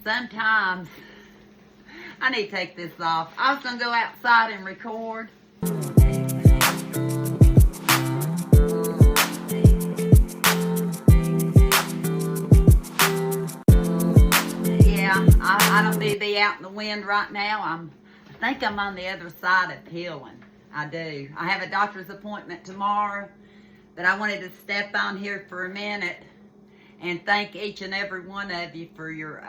Sometimes I need to take this off. I was going to go outside and record. Yeah, I don't need to be out in the wind right now. I think I'm on the other side of healing. I do. I have a doctor's appointment tomorrow, but I wanted to step on here for a minute and thank each and every one of you for your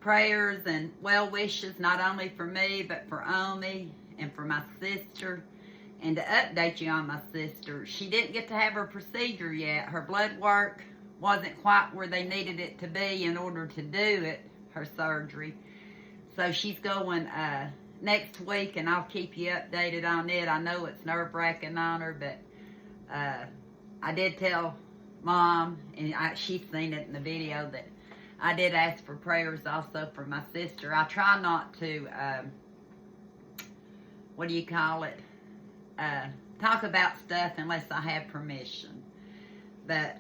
prayers and well wishes, not only for me, but for Omi and for my sister. And to update you on my sister, she didn't get to have her procedure yet. Her blood work wasn't quite where they needed it to be in order to do it, her surgery. So she's going next week, and I'll keep you updated on it. I know it's nerve-wracking on her, but I did tell Mom, and she's seen it in the video, that I did ask for prayers also for my sister. I try not to, what do you call it, talk about stuff unless I have permission. But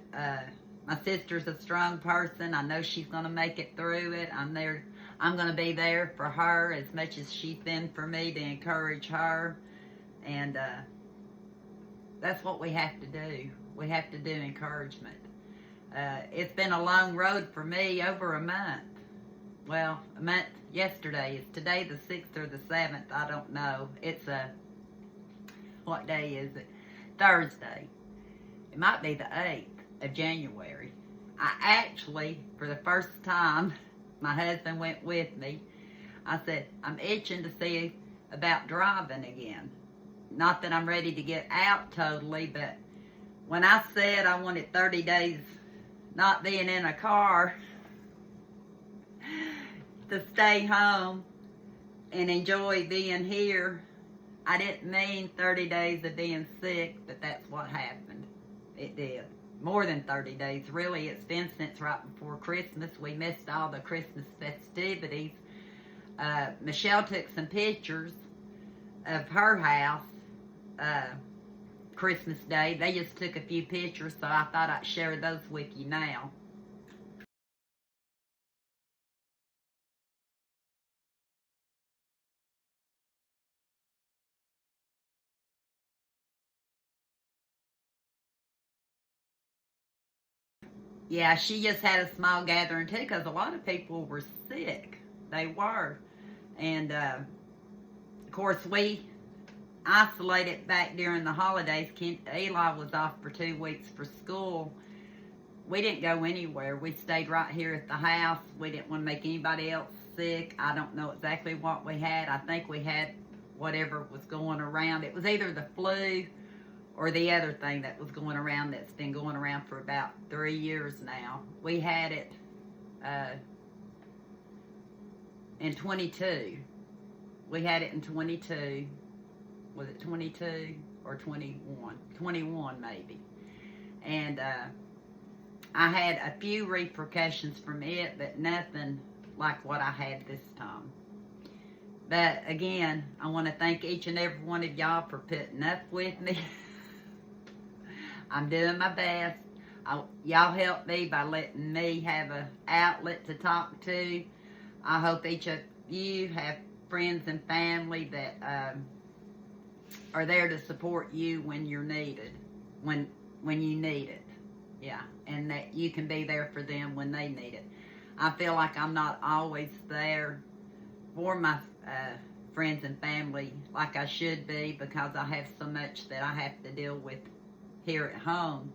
my sister's a strong person. I know she's going to make it through it. I'm going to be there for her as much as she's been for me, to encourage her. And that's what we have to do. We have to do encouragement. It's been a long road for me, over a month. Well, a month yesterday. Is today the 6th or the 7th? I don't know. It's what day is it? Thursday. It might be the 8th of January. I actually, for the first time, my husband went with me. I said, I'm itching to see about driving again. Not that I'm ready to get out totally, but when I said I wanted 30 days not being in a car to stay home and enjoy being here, I didn't mean 30 days of being sick, but that's what happened. It did. More than 30 days, really. It's been since right before Christmas. We missed all the Christmas festivities. Michelle took some pictures of her house Christmas Day. They just took a few pictures, so I thought I'd share those with you now. Yeah, she just had a small gathering too, because a lot of people were sick. They were. And of course, we isolated back during the holidays. Eli was off for 2 weeks for school. We didn't go anywhere. We stayed right here at the house. We didn't want to make anybody else sick. I don't know exactly what we had. I think we had whatever was going around. It was either the flu or the other thing that was going around, that's been going around for about 3 years now. We had it in 22. We had it in 22. Was it 22 or 21? 21 maybe. And I had a few repercussions from it, but nothing like what I had this time. But again, I want to thank each and every one of y'all for putting up with me. I'm doing my best. Y'all help me by letting me have an outlet to talk to. I hope each of you have friends and family that are there to support you when you're needed, when you need it. Yeah, and that you can be there for them when they need it. I feel like I'm not always there for my friends and family like I should be, because I have so much that I have to deal with here at home.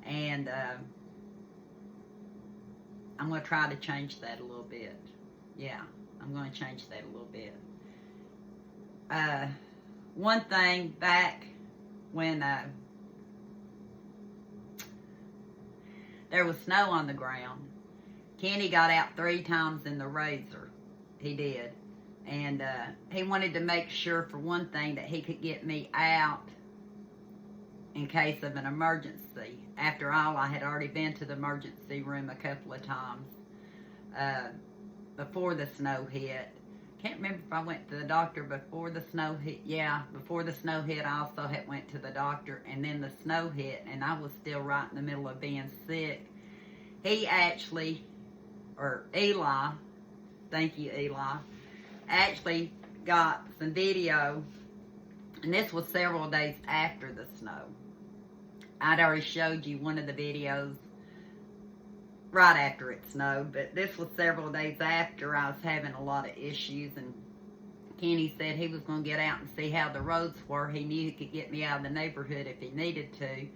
And I'm going to try to change that a little bit. Yeah, I'm going to change that a little bit. One thing, back when there was snow on the ground, Kenny got out 3 times in the razor. He did. And he wanted to make sure, for one thing, that he could get me out in case of an emergency. After all, I had already been to the emergency room a couple of times before the snow hit. Can't remember if I went to the doctor before the snow hit. Yeah, before the snow hit, I also had went to the doctor, and then the snow hit, and I was still right in the middle of being sick. He actually or Eli, thank you, Eli, actually got some video, and this was several days after the snow. I'd already showed you one of the videos right after it snowed, but this was several days after I was having a lot of issues, and Kenny said he was going to get out and see how the roads were. He knew he could get me out of the neighborhood if he needed to.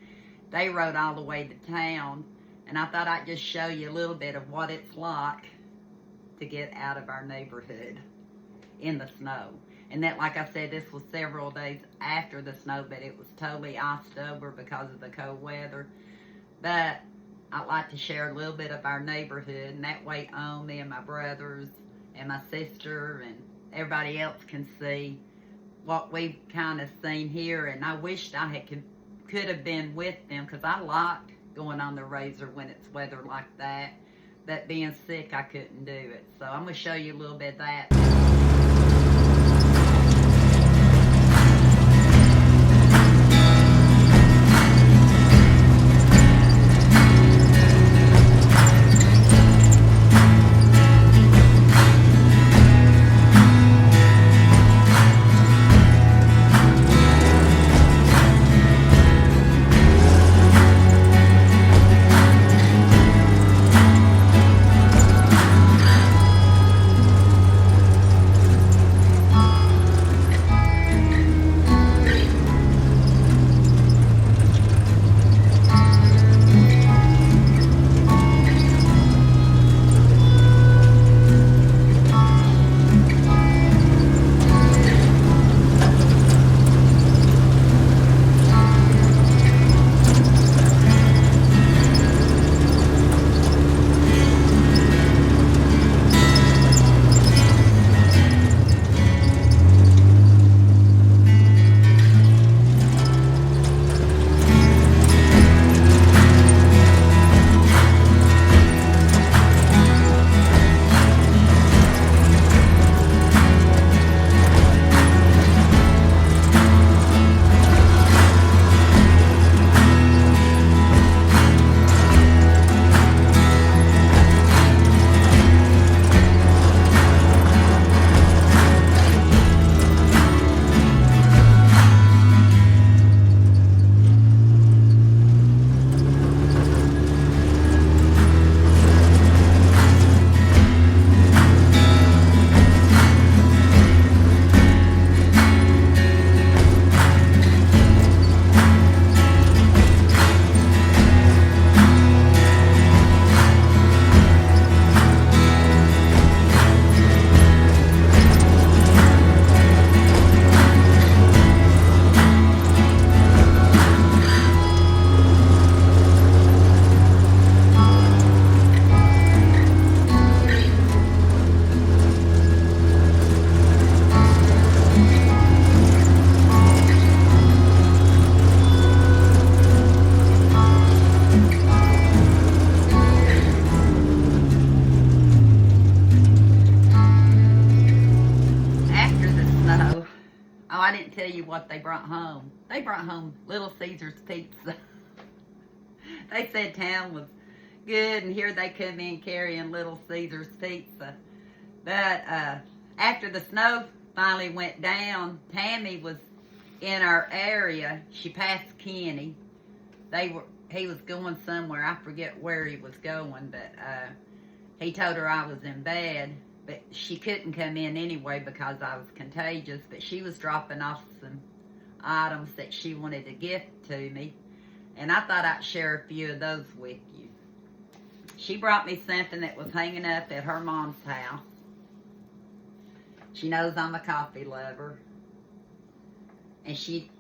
They rode all the way to town, and I thought I'd just show you a little bit of what it's like to get out of our neighborhood in the snow. And that, like I said, this was several days after the snow, but it was totally iced over because of the cold weather. But I'd like to share a little bit of our neighborhood, and that way on me and my brothers and my sister and everybody else can see what we've kind of seen here. And I wished I could have been with them, because I liked going on the razor when it's weather like that. But being sick, I couldn't do it. So I'm going to show you a little bit of that. I didn't tell you what they brought home. They brought home Little Caesar's pizza. They said town was good, and here they come in carrying Little Caesar's pizza. But after the snow finally went down, Tammy was in our area. She passed Kenny. He was going somewhere. I forget where he was going, but he told her I was in bed. But she couldn't come in anyway because I was contagious. But she was dropping off some items that she wanted to gift to me. And I thought I'd share a few of those with you. She brought me something that was hanging up at her mom's house. She knows I'm a coffee lover. And she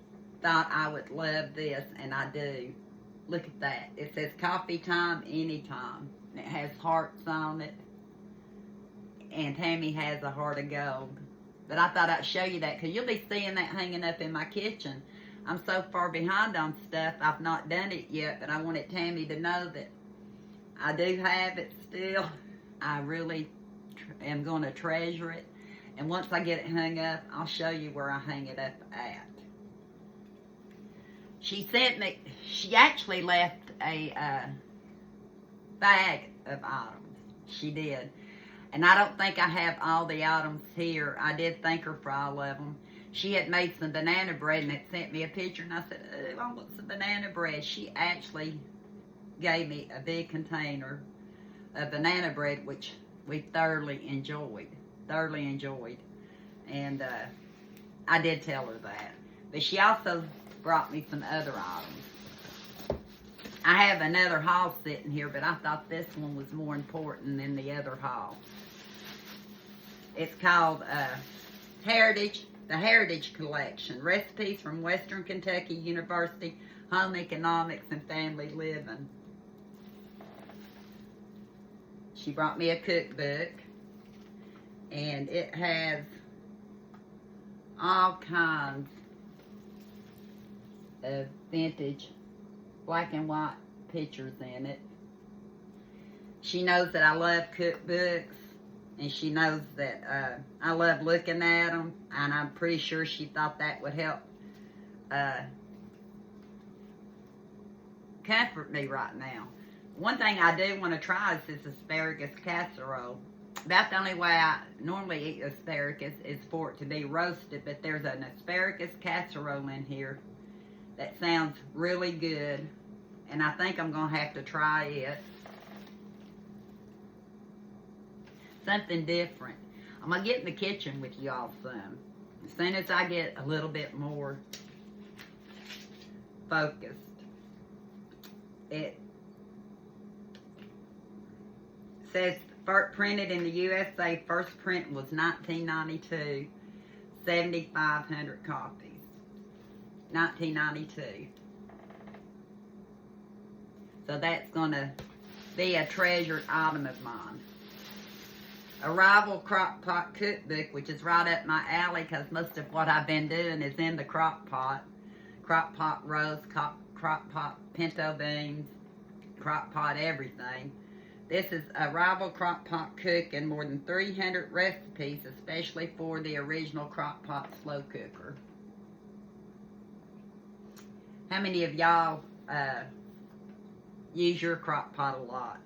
thought I would love this, and I do. Look at that. It says coffee time, anytime. And it has hearts on it. And Tammy has a heart of gold. But I thought I'd show you that, because you'll be seeing that hanging up in my kitchen. I'm so far behind on stuff, I've not done it yet, but I wanted Tammy to know that I do have it still. I really am going to treasure it. And once I get it hung up, I'll show you where I hang it up at. She actually left a bag of items. She did. And I don't think I have all the items here. I did thank her for all of them. She had made some banana bread and had sent me a picture, and I said, oh, I want some banana bread. She actually gave me a big container of banana bread, which we thoroughly enjoyed. And I did tell her that. But she also brought me some other items. I have another haul sitting here, but I thought this one was more important than the other haul. It's called the Heritage Collection, Recipes from Western Kentucky University, Home Economics and Family Living. She brought me a cookbook, and it has all kinds of vintage black and white pictures in it. She knows that I love cookbooks, and she knows that I love looking at them, and I'm pretty sure she thought that would help comfort me right now. One thing I do want to try is this asparagus casserole. About the only way I normally eat asparagus is for it to be roasted, but there's an asparagus casserole in here that sounds really good, and I think I'm going to have to try it. Something different. I'm going to get in the kitchen with y'all some. As soon as I get a little bit more focused. It says printed in the USA, first print was 1992, 7,500 copies. 1992. So that's going to be a treasured item of mine. A rival crock pot cookbook, which is right up my alley because most of what I've been doing is in the crock pot. Crock pot roast, crock pot pinto beans, crock pot everything. This is a rival crock pot cook and more than 300 recipes, especially for the original crock pot slow cooker. How many of y'all use your crock pot a lot?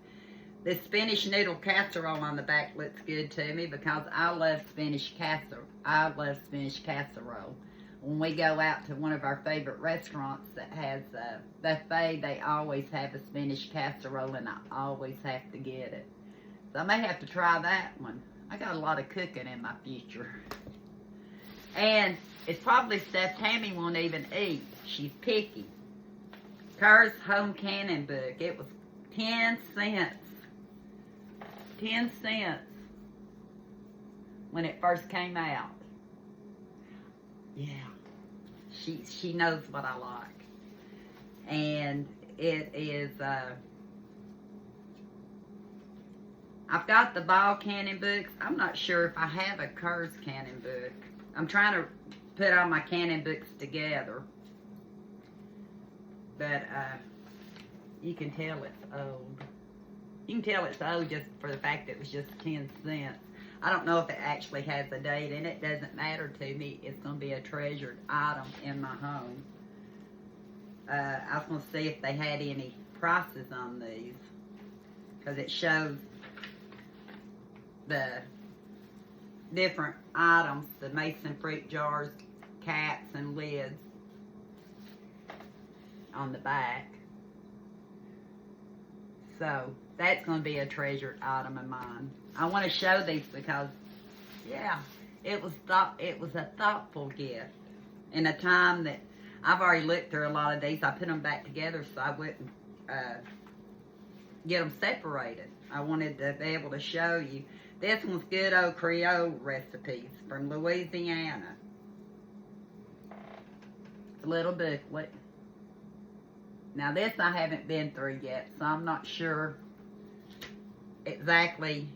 This Spanish noodle casserole on the back looks good to me because I love Spanish casserole. When we go out to one of our favorite restaurants that has a buffet, they always have a Spanish casserole, and I always have to get it. So I may have to try that one. I got a lot of cooking in my future. And it's probably stuff Tammy won't even eat. She's picky. Kerr's Home Canning Book. It was 10 cents. 10 cents when it first came out. Yeah. She knows what I like. And it is, I've got the Ball Canning books. I'm not sure if I have a Kerr's Canning book. I'm trying to put all my canning books together. But, you can tell it's old. You can tell it's old just for the fact that it was just 10 cents. I don't know if it actually has a date, and it doesn't matter to me. It's going to be a treasured item in my home. I was going to see if they had any prices on these, because it shows the different items, the mason fruit jars, caps, and lids on the back. So that's going to be a treasured item of mine. I want to show these because, yeah, it was a thoughtful gift. In a time that I've already looked through a lot of these, I put them back together so I wouldn't get them separated. I wanted to be able to show you. This one's good old Creole recipes from Louisiana. It's a little booklet. Now this I haven't been through yet, so I'm not sure exactly.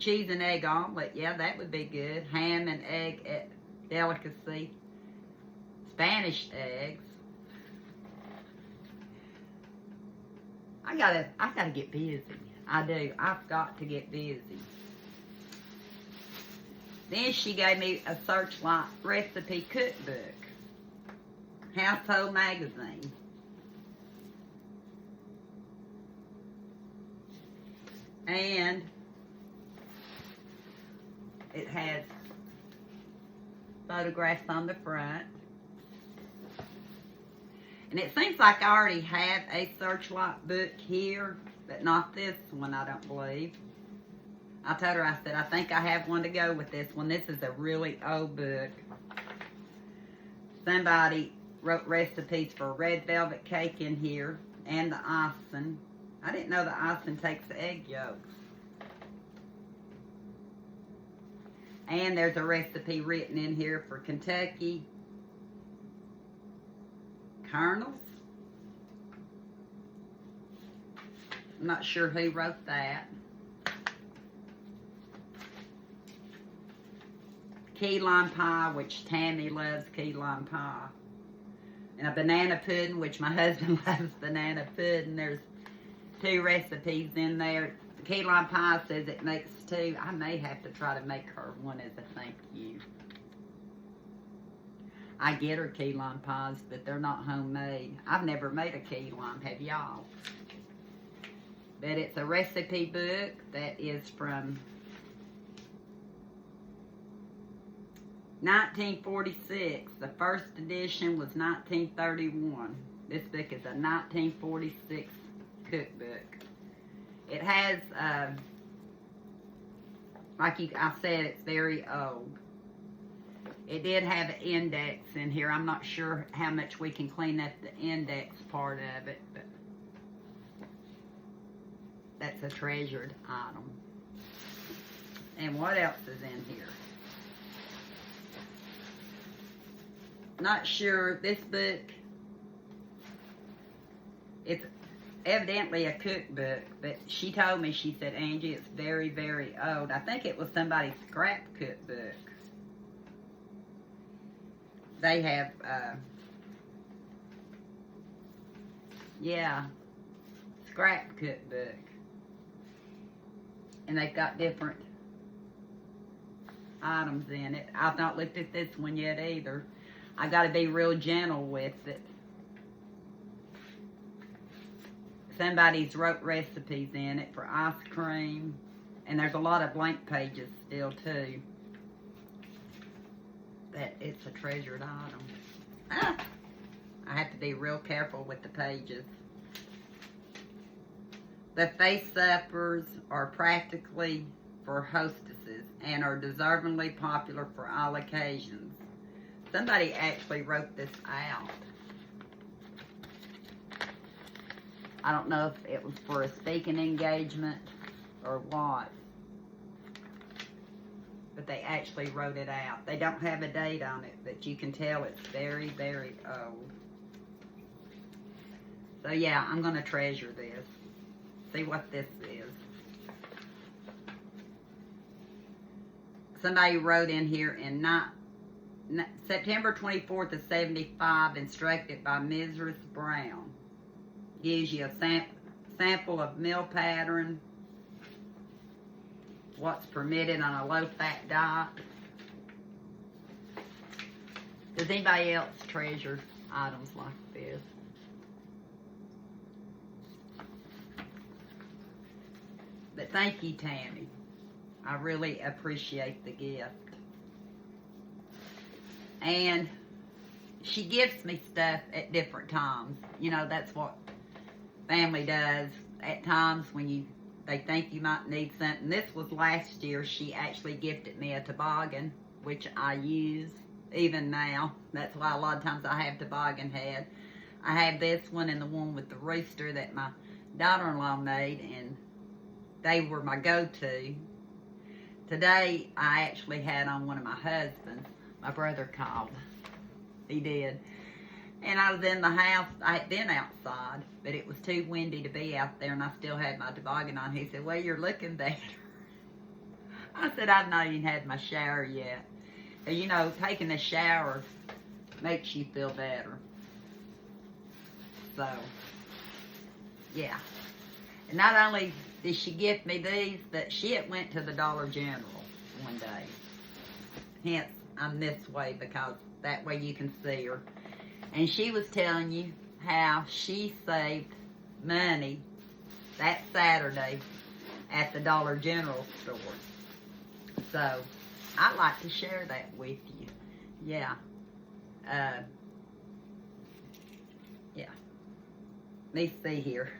Cheese and egg omelet, yeah, that would be good. Ham and egg delicacy. Spanish eggs. I gotta get busy. I do. I've got to get busy. Then she gave me a Searchlight recipe cookbook. Household magazine. And It has photographs on the front. And it seems like I already have a Searchlight book here, but not this one, I don't believe. I told her, I said, I think I have one to go with this one. This is a really old book. Somebody wrote recipes for red velvet cake in here and the icing. I didn't know the icing takes the egg yolks. And there's a recipe written in here for Kentucky kernels. I'm not sure who wrote that. Key lime pie, which Tammy loves key lime pie. And a banana pudding, which my husband loves banana pudding. There's 2 recipes in there. The key lime pie says it makes 2. I may have to try to make her one as a thank you. I get her key lime pies, but they're not homemade. I've never made a key lime, have y'all? But it's a recipe book that is from 1946. The first edition was 1931. This book is a 1946 cookbook. It has, like I said, it's very old. It did have an index in here. I'm not sure how much we can clean up the index part of it, but that's a treasured item. And what else is in here? Not sure. This book, it's evidently a cookbook, but she told me, she said, Angie, it's very, very old. I think it was somebody's scrap cookbook. They have, yeah, scrap cookbook. And they've got different items in it. I've not looked at this one yet either. I got to be real gentle with it. Somebody's wrote recipes in it for ice cream. And there's a lot of blank pages still too. That it's a treasured item. Ah, I have to be real careful with the pages. The face suppers are practically for hostesses and are deservingly popular for all occasions. Somebody actually wrote this out. I don't know if it was for a speaking engagement or what. But they actually wrote it out. They don't have a date on it, but you can tell it's very, very old. So yeah, I'm going to treasure this. See what this is. Somebody wrote in here in September 24th of 75, instructed by Mrs. Brown. Gives you a sample of meal pattern, what's permitted on a low-fat diet. Does anybody else treasure items like this? But thank you, Tammy. I really appreciate the gift. And she gives me stuff at different times. You know, that's what family does. At times when they think you might need something. This was last year. She actually gifted me a toboggan, which I use even now. That's why a lot of times I have toboggan head. I have this one and the one with the rooster that my daughter-in-law made, and they were my go-to. Today, I actually had on one of my husband's. My brother called. He did. And I was in the house. I had been outside, but it was too windy to be out there, and I still had my toboggan on. He said, well, you're looking better. I said, I've not even had my shower yet. And you know, taking a shower makes you feel better. So, yeah. And not only did she gift me these, but she had went to the Dollar General one day. Hence, I'm this way, because that way you can see her. And she was telling you how she saved money that Saturday at the Dollar General store. So, I like to share that with you. Yeah. Yeah. Let me see here.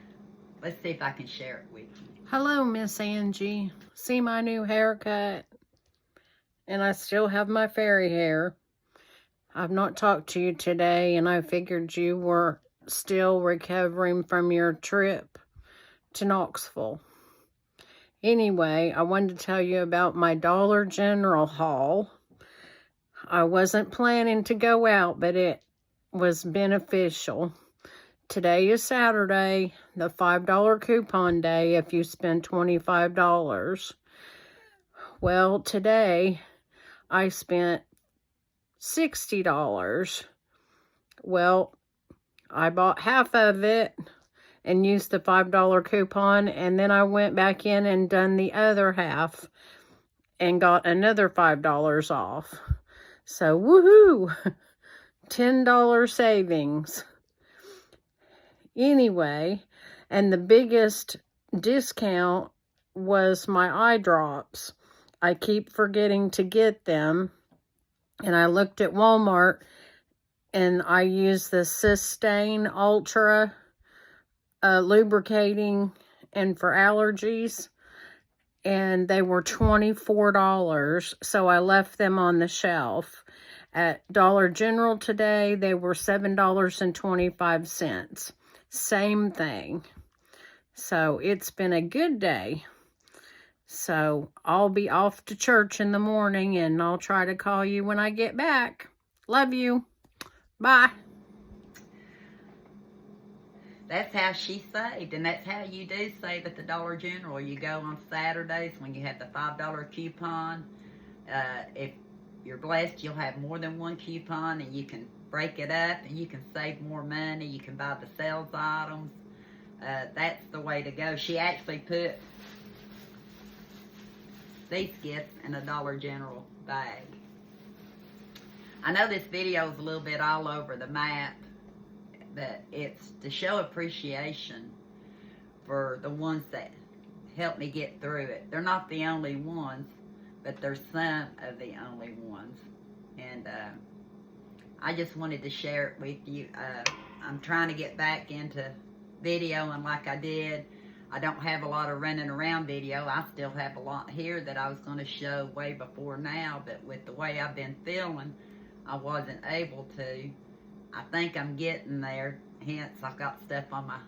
Let's see if I can share it with you. Hello, Miss Angie. See my new haircut? And I still have my fairy hair. I've not talked to you today, and I figured you were still recovering from your trip to Knoxville. Anyway, I wanted to tell you about my Dollar General haul. I wasn't planning to go out, but it was beneficial. Today is Saturday, the $5 coupon day if you spend $25. Well, today I spent $60. Well, I bought half of it and used the $5 coupon, and then I went back in and done the other half and got another $5 off. So, woohoo! $10 savings. Anyway, and the biggest discount was my eye drops. I keep forgetting to get them. And I looked at Walmart, and I used the Sustain Ultra lubricating and for allergies. And they were $24, so I left them on the shelf. At Dollar General today, they were $7.25. Same thing. So it's been a good day. So I'll be off to church in the morning, and I'll try to call you when I get back. Love you. Bye. That's how she saved, and that's how you do save at the Dollar General. You go on Saturdays when you have the $5 coupon. If you're blessed, you'll have more than one coupon, and you can break it up, and you can save more money. You can buy the sales items. That's the way to go. She actually put these gifts in a Dollar General bag. I know this video is a little bit all over the map, but it's to show appreciation for the ones that helped me get through it. They're not the only ones, but they're some of the only ones. And I just wanted to share it with you. I'm trying to get back into videoing like I did. I don't have a lot of running around video. I still have a lot here that I was going to show way before now, but with the way I've been feeling, I wasn't able to. I think I'm getting there, hence I've got stuff on my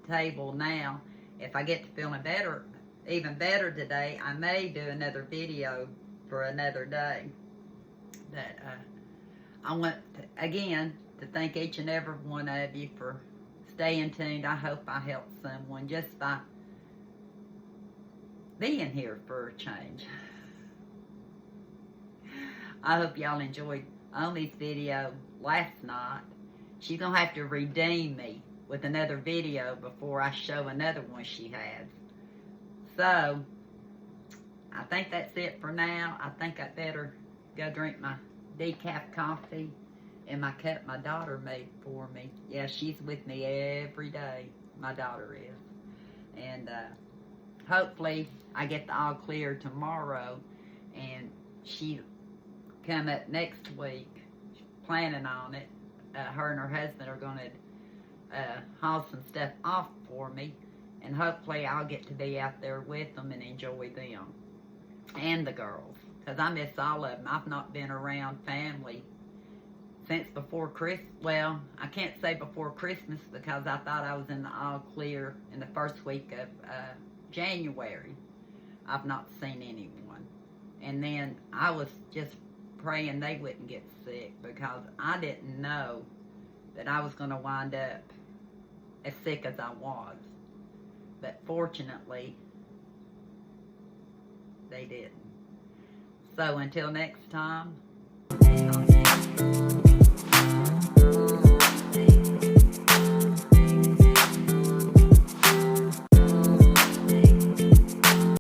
table now. If I get to feeling better, even better today, I may do another video for another day. But I want to, again, to thank each and every one of you for staying tuned. I hope I helped someone just by being here for a change. I hope y'all enjoyed Omi's video last night. She's going to have to redeem me with another video before I show another one she has. So, I think that's it for now. I think I better go drink my decaf coffee in my cup my daughter made for me. Yeah, she's with me every day. My daughter is. And hopefully I get the all clear tomorrow, and she come up next week, planning on it. Her and her husband are going to haul some stuff off for me, and hopefully I'll get to be out there with them and enjoy them and the girls, because I miss all of them. I've not been around family since before Christmas. Well, I can't say before Christmas because I thought I was in the all clear in the first week of January. I've not seen anyone. And then I was just praying they wouldn't get sick, because I didn't know that I was going to wind up as sick as I was. But fortunately, they didn't. So until next time.